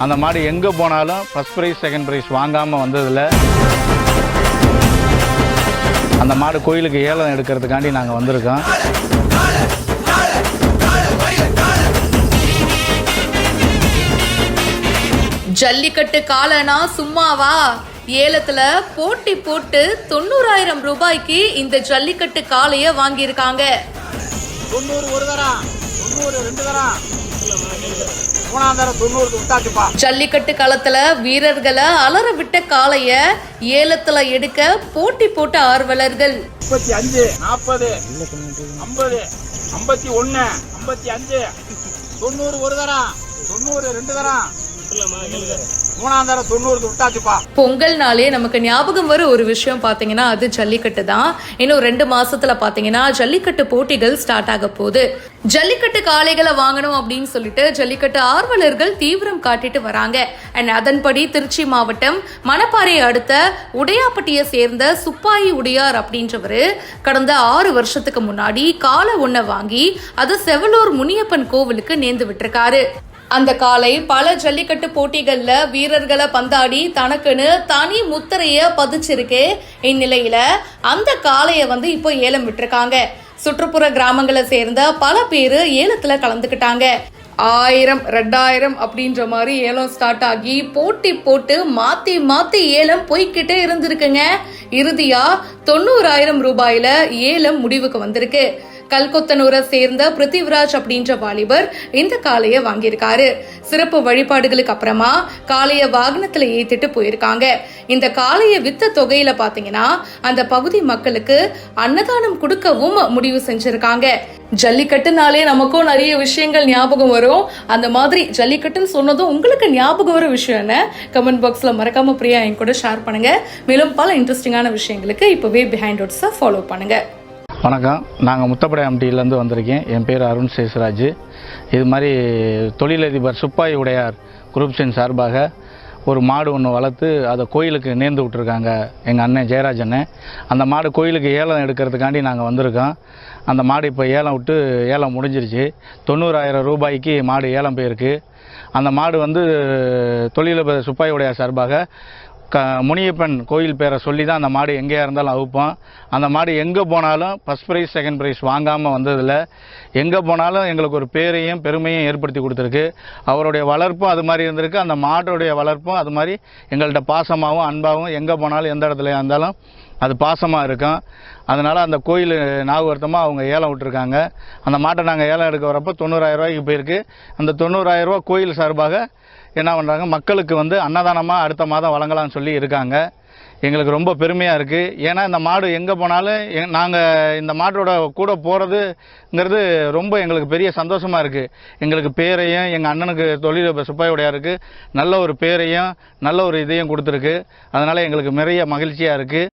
அந்த மாடு எங்கே போனாலும் ஃபர்ஸ்ட் ப்ரைஸ் செகண்ட் ப்ரைஸ் வாங்காமல் வந்ததில்லை. அந்த மாடு கோயிலுக்கு ஏலம் எடுக்கிறதுக்காண்டி நாங்கள் வந்திருக்கோம். ஜல்லிக்கட்டு காலனா சும்மாவா? ஏலத்துல போட்டி போட்டு 90,000 ரூபாய்க்கு இந்த ஜல்லிக்கட்டு காளைய வாங்கியிருக்காங்க. 90 ஒரு தரம், 90 ரெண்டு தரம், 90 விட்டாச்சுப்பா. ஜல்லிக்கட்டு களத்துல வீரர்களை அலற விட்ட காளைய ஏலத்துல எடுக்க போட்டி போட்ட ஆர்வலர்கள் 35, 40, 50, 51, 55, 90 ஒரு தரம், 90 ரெண்டு தரம், 90 விட்டாச்சுப்பா. பொங்கல் நாளே நமக்கு ஞாபகம் வர ஒரு விஷயம் பாத்தீங்கன்னா அது ஜல்லிக்கட்டு தான். இன்னும் 2 மாசத்துல பாத்தீங்கன்னா ஜல்லிக்கட்டு போட்டிகள் ஸ்டார்ட் ஆக போகுது. ஜல்லிக்கட்டு காளைகளை வாங்கணும் அப்படின்னு சொல்லிட்டு ஜல்லிக்கட்டு ஆர்வலர்கள் தீவிரம் காட்டிட்டு வராங்க. அண்ட் அதன்படி திருச்சி மாவட்டம் மணப்பாறையை அடுத்த உடையாப்பட்டியை சேர்ந்த சுப்பாயி உடையார் அப்படின்றவரு கடந்த 6 வருஷத்துக்கு முன்னாடி காளை ஒன்ன வாங்கி அதை செவலூர் முனியப்பன் கோவிலுக்கு நேர்ந்து விட்டுருக்காரு. அந்த காளை பல ஜல்லிக்கட்டு போட்டிகள்ல வீரர்களை பந்தாடி தனக்குன்னு தனி முத்திரைய பதிச்சிருக்கு. இந்நிலையில அந்த காளைய இப்போ ஏலம் விட்டுருக்காங்க. சுற்றுப்புற கிராமங்களை சேர்ந்த பல பேரு ஏலத்துல கலந்துக்கிட்டாங்க. 1000, 2000 அப்படின்ற மாதிரி ஏலம் ஸ்டார்ட் ஆகி போட்டி போட்டு மாத்தி மாத்தி ஏலம் போய்கிட்டே இருந்திருக்குங்க. இறுதியா 90,000 ரூபாயில ஏலம் முடிவுக்கு வந்திருக்கு. கல்கொத்தனூரை சேர்ந்த பிருத்திவிராஜ் அப்படின்ற வாலிபர் இந்த காளைய வாங்கியிருக்காரு. சிறப்பு வழிபாடுகளுக்கு அப்புறமா காளைய வாகனத்துல ஏத்திட்டு போயிருக்காங்க. இந்த காளைய வித்த தொகையில பாத்தீங்கன்னா அந்த பகுதி மக்களுக்கு அன்னதானம் கொடுக்கவும் முடிவு செஞ்சிருக்காங்க. ஜல்லிக்கட்டுனாலே நமக்கும் நிறைய விஷயங்கள் ஞாபகம் வரும். அந்த மாதிரி ஜல்லிக்கட்டுன்னு சொன்னதும் உங்களுக்கு ஞாபகம் வர விஷயம் என்ன? கமெண்ட் பாக்ஸ்ல மறக்காம பிரியா என் கூட ஷேர் பண்ணுங்க. மேலும் பல இன்ட்ரெஸ்டிங்கான விஷயங்களுக்கு இப்பவே பிஹைண்ட் ரோட்ஸை ஃபாலோ பண்ணுங்க. வணக்கம், நாங்கள் முத்தப்படை எம்டியிலேருந்து வந்திருக்கேன். என் பேர் அருண் சேஷராஜ். இது மாதிரி தொழிலதிபர் சுப்பாய் உடையார் குரூப்ஸின் சார்பாக ஒரு மாடு ஒன்று வளர்த்து அதை கோயிலுக்கு நேர்ந்து விட்டுருக்காங்க எங்கள் அண்ணன் ஜெயராஜ் அண்ணன். அந்த மாடு கோயிலுக்கு ஏலம் எடுக்கிறதுக்காண்டி நாங்கள் வந்திருக்கோம். அந்த மாடு இப்போ ஏலம் விட்டு ஏலம் முடிஞ்சிருச்சு. 90,000 ரூபாய்க்கு மாடு ஏலம் போயிருக்கு. அந்த மாடு தொழிலதிபர் சுப்பாய் உடையார் சார்பாக முனியப்பன் கோயில் பேரை சொல்லி தான் அந்த மாடு எங்கேயா இருந்தாலும் அவுப்போம். அந்த மாடு எங்கே போனாலும் ஃபஸ்ட் ப்ரைஸ் செகண்ட் ப்ரைஸ் வாங்காமல் வந்ததில்லை. எங்கே போனாலும் எங்களுக்கு ஒரு பேரையும் பெருமையும் ஏற்படுத்தி கொடுத்துருக்கு. அவருடைய வளர்ப்பும் அது மாதிரி இருந்திருக்கு. அந்த மாட்டுடைய வளர்ப்பும் அது மாதிரி எங்கள்கிட்ட பாசமாகவும் அன்பாகவும் எங்கே போனாலும் எந்த இடத்துல இருந்தாலும் அது பாசமாக இருக்கும். அதனால் அந்த கோயில் ஞாபகார்த்தமாக அவங்க ஏலம் விட்டுருக்காங்க. அந்த மாட்டை நாங்கள் ஏலம் எடுக்க வரப்போ 90,000 ரூபாய்க்கு போயிருக்கு. அந்த 90,000 ரூபா கோயில் சார்பாக என்ன பண்ணுறாங்க, மக்களுக்கு அன்னதானமாக அடுத்த மாதம் வழங்கலாம்னு சொல்லி இருக்காங்க. எங்களுக்கு ரொம்ப பெருமையாக இருக்குது. ஏன்னா இந்த மாடு எங்கே போனாலும் நாங்கள் இந்த மாட்டோட கூட போகிறதுங்கிறது ரொம்ப எங்களுக்கு பெரிய சந்தோஷமாக இருக்குது. எங்களுக்கு பேரையும் எங்கள் அண்ணனுக்கு தொழிலதிபர் சுப்பாய் உடையாருக்கு நல்ல ஒரு பேரையும் நல்ல ஒரு இதையும் கொடுத்துருக்கு. அதனால் எங்களுக்கு நிறைய மகிழ்ச்சியாக இருக்குது.